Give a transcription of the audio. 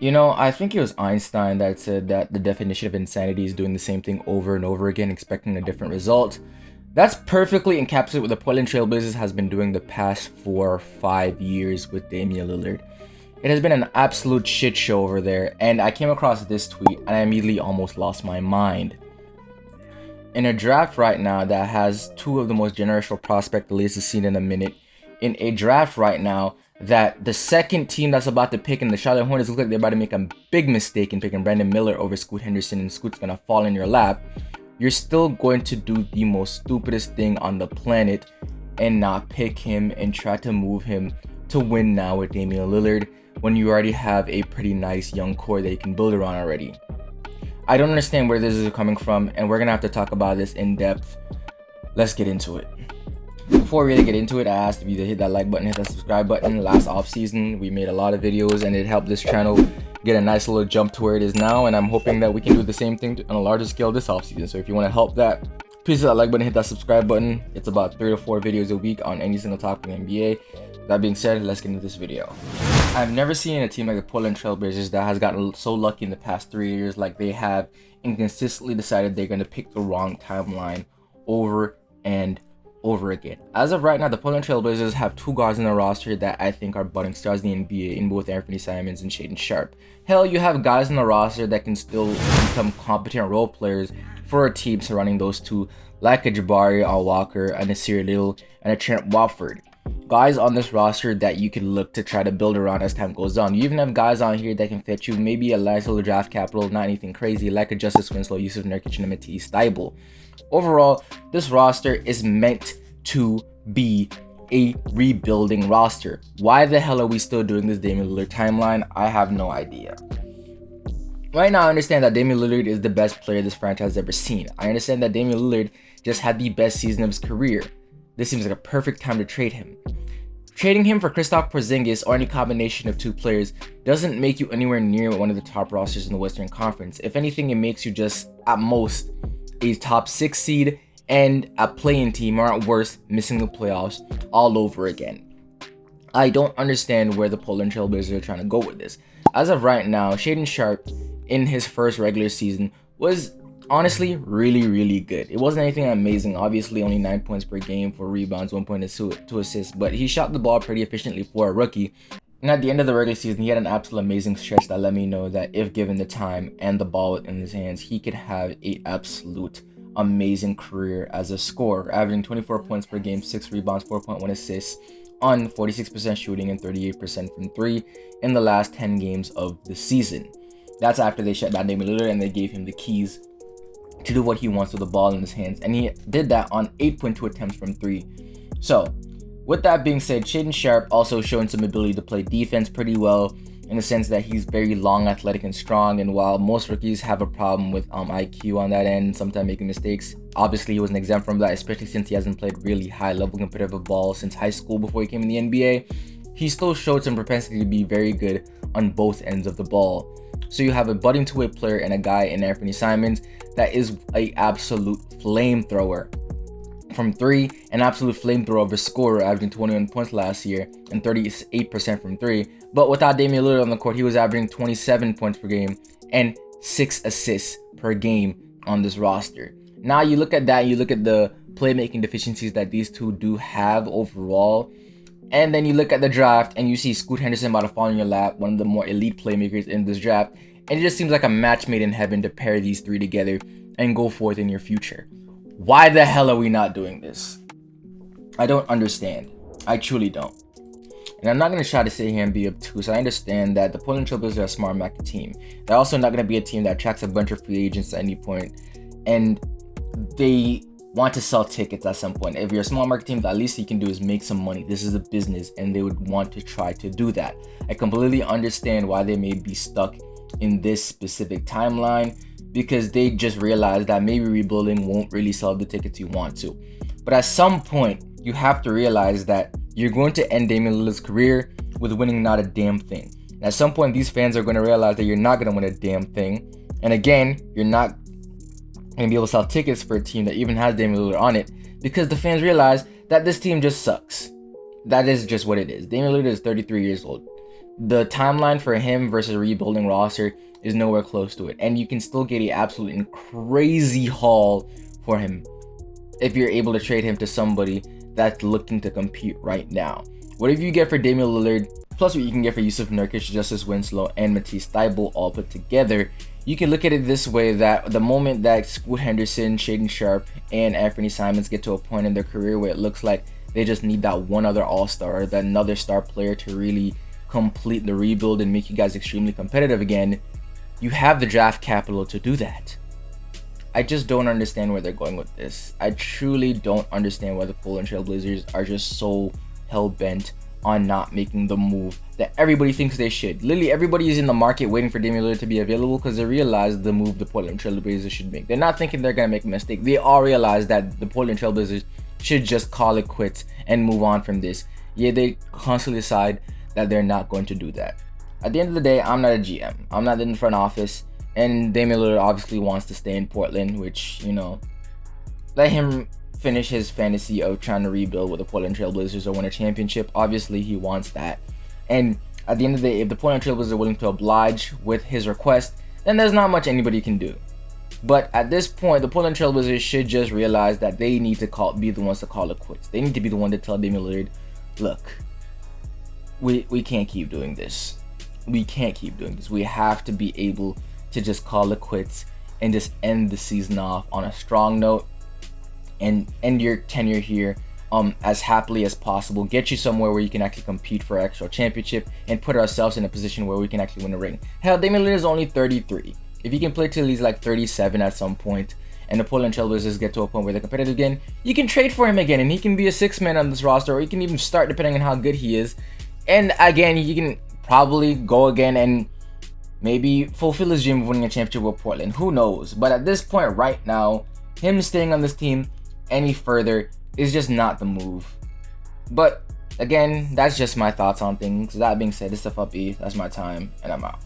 You know, I think it was Einstein that said that the definition of insanity is doing the same thing over and over again, expecting a different result. That's perfectly encapsulated what the Portland Trailblazers has been doing the past 4 or 5 years with Damian Lillard. It has been an absolute shit show over there, and I came across this tweet and I immediately almost lost my mind. In a draft right now that has two of the most generational prospects the league has seen in a minute, in a draft right now that the second team that's about to pick in the Charlotte Hornets look like they're about to make a big mistake in picking Brandon Miller over Scoot Henderson, and Scoot's gonna fall in your lap, you're still going to do the most stupidest thing on the planet and not pick him and try to move him to win now with Damian Lillard when you already have a pretty nice young core that you can build around already. I don't understand where this is coming from, and we're gonna have to talk about this in depth. Let's get into it. Before we really get into it, I asked if you to hit that like button, hit that subscribe button. Last off season, we made a lot of videos and it helped this channel get a nice little jump to where it is now, and I'm hoping that we can do the same thing on a larger scale this off season. So if you want to help that, please hit that like button, hit that subscribe button. It's about 3 to 4 videos a week on any single topic in the NBA. That being said, let's get into this video. I've never seen a team like the Portland Trailblazers that has gotten so lucky in the past 3 years like they have, and consistently decided they're going to pick the wrong timeline over and over again. As of right now, the Portland Trailblazers have two guards in the roster that I think are budding stars in the NBA in both anfernee Simons and Shaedon Sharpe. Hell, you have guys in the roster that can still become competent role players for a team surrounding those two, like a Jabari Al-Walker, a Nasir Little, and a Trent Watford. Guys on this roster that you can look to try to build around as time goes on. You even have guys on here that can fit you maybe a nice little draft capital, not anything crazy, like a Justice Winslow, Yusuf Nurkic, and Matisse Thybulle. Overall, this roster is meant to be a rebuilding roster. Why the hell are we still doing this Damian Lillard timeline? I have no idea. Right now, I understand that Damian Lillard is the best player this franchise has ever seen. I understand that Damian Lillard just had the best season of his career. This seems like a perfect time to trade him. Trading him for Kristaps Porzingis or any combination of two players doesn't make you anywhere near one of the top rosters in the Western Conference. If anything, it makes you just, at most, a top 6 seed and a play-in team, or at worst, missing the playoffs all over again. I don't understand where the Portland Trailblazers are trying to go with this. As of right now, Shaedon Sharpe in his first regular season was honestly really good. It wasn't anything amazing, obviously only 9 points per game, 4 rebounds, 1 point and 2 assists, but he shot the ball pretty efficiently for a rookie. And at the end of the regular season, he had an absolute amazing stretch that let me know that if given the time and the ball in his hands, he could have an absolute amazing career as a scorer, averaging 24 points per game, 6 rebounds, 4.1 assists on 46% shooting and 38% from 3 in the last 10 games of the season. That's after they shut down Damian Lillard and they gave him the keys to do what he wants with the ball in his hands, and he did that on 8.2 attempts from 3. So with that being said, Shaedon Sharpe also showing some ability to play defense pretty well, in the sense that he's very long, athletic, and strong. And while most rookies have a problem with IQ on that end, sometimes making mistakes, obviously he wasn't exempt from that, especially since he hasn't played really high-level competitive ball since high school before he came in the NBA. He still showed some propensity to be very good on both ends of the ball. So you have a budding two-way player and a guy in Anfernee Simons that is an absolute flamethrower from 3, an absolute flamethrower of a scorer, averaging 21 points last year and 38% from 3. But without Damian Lillard on the court, he was averaging 27 points per game and 6 assists per game on this roster. Now you look at that, you look at the playmaking deficiencies that these two do have overall, and then you look at the draft and you see Scoot Henderson about to fall in your lap, one of the more elite playmakers in this draft, and it just seems like a match made in heaven to pair these three together and go forth in your future. Why the hell are we not doing this? I don't understand. I truly don't. And I'm not going to try to sit here and be obtuse. I understand that the Portland Trailblazers are a smart market team. They're also not going to be a team that attracts a bunch of free agents at any point, and they want to sell tickets at some point. If you're a small market team, the least you can do is make some money. This is a business, and they would want to try to do that. I completely understand why they may be stuck in this specific timeline, because they just realized that maybe rebuilding won't really sell the tickets you want to. But at some point, you have to realize that you're going to end Damian Lillard's career with winning not a damn thing. And at some point, these fans are going to realize that you're not going to win a damn thing. And again, you're not going to be able to sell tickets for a team that even has Damian Lillard on it, because the fans realize that this team just sucks. That is just what it is. Damian Lillard is 33 years old. the timeline for him versus a rebuilding roster is nowhere close to it, and you can still get an absolute crazy haul for him if you're able to trade him to somebody that's looking to compete right now. Whatever you get for Damian Lillard, plus what you can get for Yusuf Nurkic, Justice Winslow, and Matisse Thybulle all put together, you can look at it this way: that the moment that Scoot Henderson, Shaedon Sharpe, and Anfernee Simons get to a point in their career where it looks like they just need that one other all-star, that another star player to really complete the rebuild and make you guys extremely competitive again, you have the draft capital to do that. I just don't understand where they're going with this. I truly don't understand why the Portland Trailblazers are just so hell-bent on not making the move that everybody thinks they should. Literally, everybody is in the market waiting for Damian Lillard to be available because they realize the move the Portland Trailblazers should make. They're not thinking they're going to make a mistake. They all realize that the Portland Trailblazers should just call it quits and move on from this. Yeah, they constantly decide that they're not going to do that. At the end of the day, I'm not a GM. I'm not in the front office. And Damian Lillard obviously wants to stay in Portland, which, you know, let him finish his fantasy of trying to rebuild with the Portland Trailblazers or win a championship. Obviously, he wants that. And at the end of the day, if the Portland Trailblazers are willing to oblige with his request, then there's not much anybody can do. But at this point, the Portland Trailblazers should just realize that they need to be the ones to call it quits. They need to be the one to tell Damian Lillard, look, we can't keep doing this. We can't keep doing this. We have to be able to just call it quits and just end the season off on a strong note and end your tenure here as happily as possible. Get you somewhere where you can actually compete for an actual championship and put ourselves in a position where we can actually win a ring. Hell, Damian Lillard is only 33. If he can play till he's like 37 at some point, and the Portland Trailblazers get to a point where they're competitive again, you can trade for him again and he can be a sixth man on this roster, or he can even start depending on how good he is. And again, he can probably go again and maybe fulfill his dream of winning a championship with Portland. Who knows? But at this point right now, him staying on this team any further is just not the move. But again, that's just my thoughts on things. That being said, this is FUP. That's my time, and I'm out.